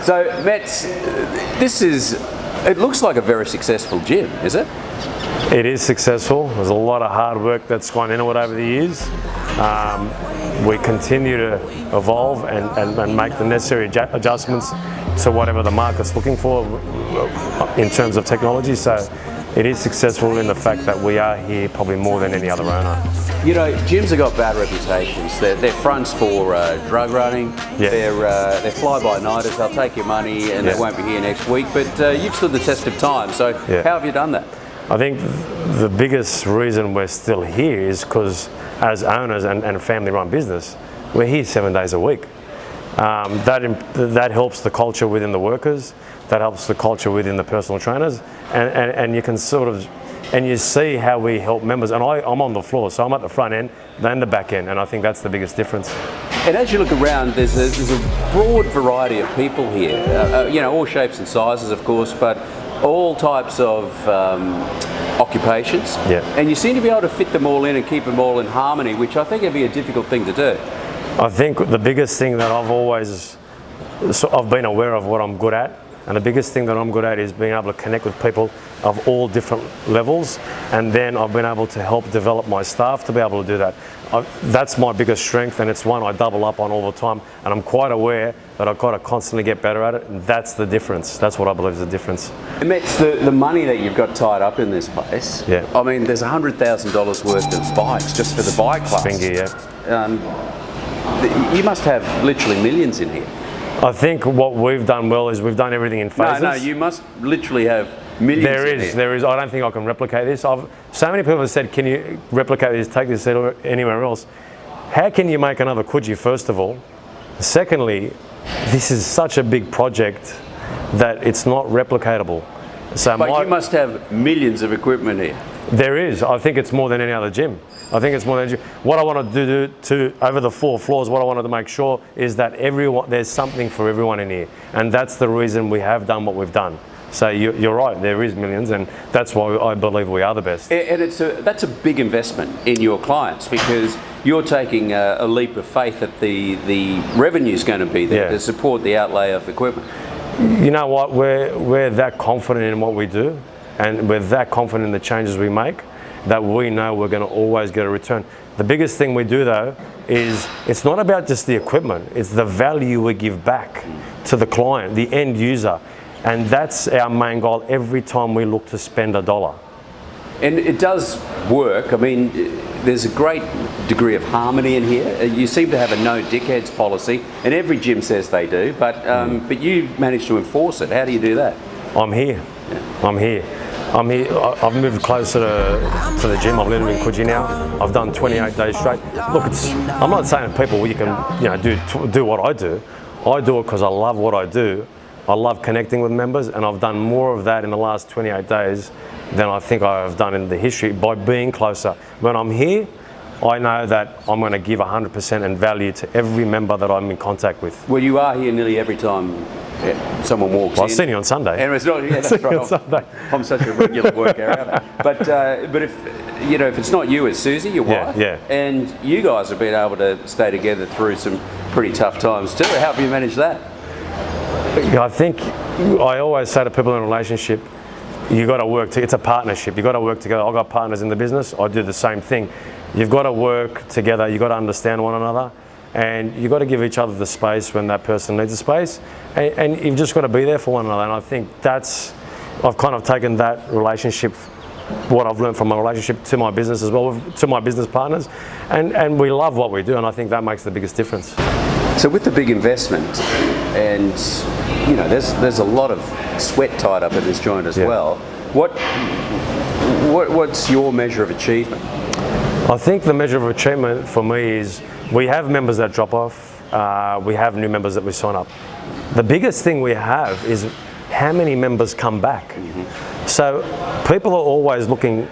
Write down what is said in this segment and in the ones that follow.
So, Metz, it looks like a very successful gym, is it? It is successful. There's a lot of hard work that's gone into it over the years. We continue to evolve and make the necessary adjustments to whatever the market's looking for in terms of technology. So it is successful in the fact that we are here probably more than any other owner. You know, gyms have got bad reputations. They're fronts for drug running. Yeah. They're fly-by-nighters. They'll take your money and they won't be here next week. But you've stood the test of time. So how have you done that? I think the biggest reason we're still here is because as owners and a family-run business, we're here 7 days a week. That helps the culture within the workers. That helps the culture within the personal trainers, and you can you see how we help members. And I'm on the floor, so I'm at the front end, then the back end, and I think that's the biggest difference. And as you look around, there's a broad variety of people here. You know, all shapes and sizes, of course, but all types of occupations. Yeah. And you seem to be able to fit them all in and keep them all in harmony, which I think would be a difficult thing to do. I think the biggest thing that I've been aware of what I'm good at, and the biggest thing that I'm good at is being able to connect with people of all different levels, and then I've been able to help develop my staff to be able to do that. That's my biggest strength, and it's one I double up on all the time, and I'm quite aware that I've got to constantly get better at it, and that's the difference. That's what I believe is the difference. And Metz, the money that you've got tied up in this place, I mean, there's $100,000 worth of bikes just for the bike class. Bingy, You must have literally millions in here. I think what we've done well is we've done everything in phases. No, you must literally have millions in here. There is. I don't think I can replicate this. So many people have said, can you replicate this, take this anywhere else? How can you make another Coogee, first of all? Secondly, this is such a big project that it's not replicatable. But you must have millions of equipment here. There is. I think it's more than any other gym. I think it's more than what I want to do over the 4 floors. What I wanted to make sure is that there's something for everyone in here, and that's the reason we have done what we've done. So you're right. There is millions, and that's why I believe we are the best. And that's a big investment in your clients, because you're taking a leap of faith that the revenue is going to be there to support the outlay of equipment. You know what? We're that confident in what we do, and we're that confident in the changes we make, that we know we're going to always get a return. The biggest thing we do though is it's not about just the equipment, it's the value we give back to the client, the end user, and that's our main goal every time we look to spend a dollar. And it does work. I mean, there's a great degree of harmony in here. You seem to have a no dickheads policy, and every gym says they do, but you manage to enforce it. How do you do that? I'm here. I'm here. I've moved closer to the gym. I've lived in Coogee now. I've done 28 days straight. Look, I'm not saying to people, well, you can do what I do. I do it because I love what I do. I love connecting with members, and I've done more of that in the last 28 days than I think I have done in the history by being closer. When I'm here, I know that I'm going to give 100% in value to every member that I'm in contact with. Well, you are here nearly every time someone walks in. I've seen you on Sunday. And it's not, that's right. I'm such a regular worker out. But if it's not you, it's Susie, your wife. Yeah. And you guys have been able to stay together through some pretty tough times too. How have you managed that? I think I always say to people in a relationship, you got to work. It's a partnership. You got to work together. I've got partners in the business. I do the same thing. You've got to work together. You've got to understand one another, and you've got to give each other the space when that person needs the space, and you've just got to be there for one another. And I think I've kind of taken that relationship, what I've learned from my relationship, to my business as well, to my business partners, and we love what we do, and I think that makes the biggest difference. So with the big investment, and there's a lot of sweat tied up in this joint as well. What's your measure of achievement? I think the measure of achievement for me is we have members that drop off, we have new members that we sign up. The biggest thing we have is how many members come back. Mm-hmm. So people are always looking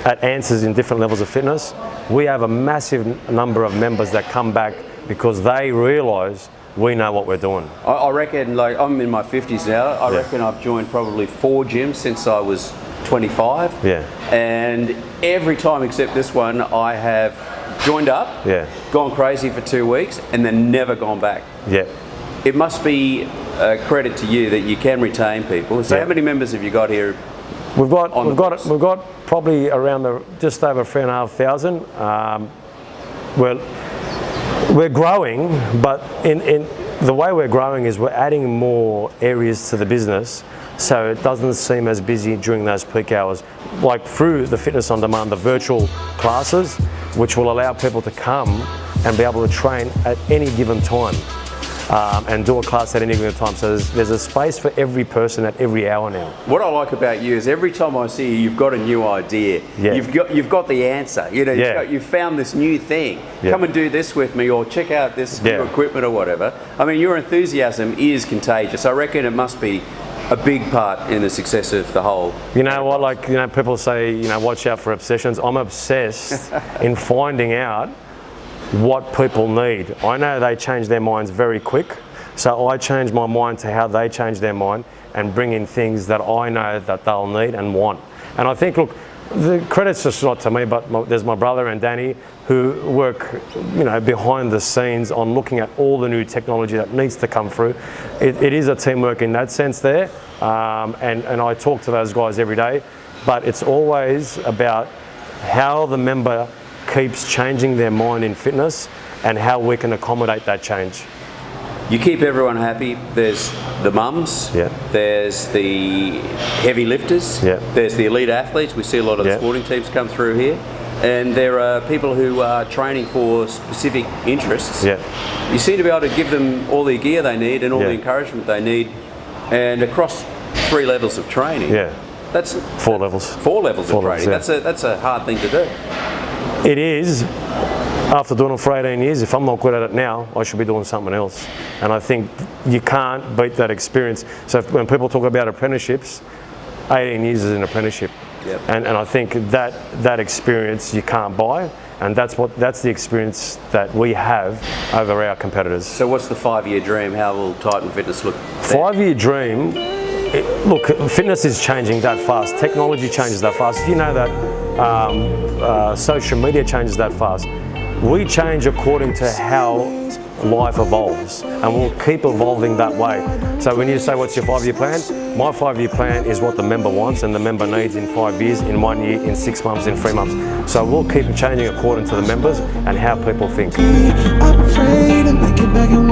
at answers in different levels of fitness. We have a massive number of members that come back because they realise we know what we're doing. I reckon, like, I'm in my 50s now, I reckon I've joined probably 4 gyms since I was 25. Yeah. And every time except this one, I have joined up, gone crazy for 2 weeks, and then never gone back. Yeah. It must be credit to you that you can retain people. So Yeah. how many members have you got here? We've got On the books? we've got probably around just over 3,500. We're growing, but in the way we're growing is we're adding more areas to the business, so it doesn't seem as busy during those peak hours. Like through the Fitness on Demand, the virtual classes, which will allow people to come and be able to train at any given time. And do a class at any given time. So there's a space for every person at every hour now. What I like about you is every time I see you, you've got a new idea. Yeah. You've got the answer. You know, Yeah. you've found this new thing. Yeah. Come and do this with me, or check out this new Yeah. equipment or whatever. I mean, your enthusiasm is contagious. I reckon it must be a big part in the success of the whole. You know what? Like, you know, people say, you know, watch out for obsessions. I'm obsessed in finding out what people need. I know they change their minds very quick, so I change my mind to how they change their mind and bring in things that I know that they'll need and want. And I think, look, the credit's just not to me, but there's my brother and Danny who work, you know, behind the scenes on looking at all the new technology that needs to come through. It is a teamwork in that sense there, and I talk to those guys every day, but it's always about how the member keeps changing their mind in fitness and how we can accommodate that change. You keep everyone happy. There's the mums, Yeah. there's the heavy lifters, Yeah. there's the elite athletes. We see a lot of the Yeah. sporting teams come through here. And there are people who are training for specific interests. Yeah. You seem to be able to give them all the gear they need and all Yeah. the encouragement they need, and across 3 levels of training. Yeah. That's 4 levels. 4 levels of Four training. levels, yeah. That's a hard thing to do. It is. After doing it for 18 years, if I'm not good at it now, I should be doing something else. And I think you can't beat that experience. So when people talk about apprenticeships, 18 years is an apprenticeship. Yep. And I think that experience you can't buy, and that's the experience that we have over our competitors. So what's the 5-year dream? How will Titan Fitness look? 5-year dream. Look, fitness is changing that fast. Technology changes that fast. You know that social media changes that fast. We change according to how life evolves, and we'll keep evolving that way. So when you say, what's your 5-year plan? My 5-year plan is what the member wants and the member needs in 5 years, in 1 year, in 6 months, in 3 months. So we'll keep changing according to the members and how people think. I'm afraid to make it back in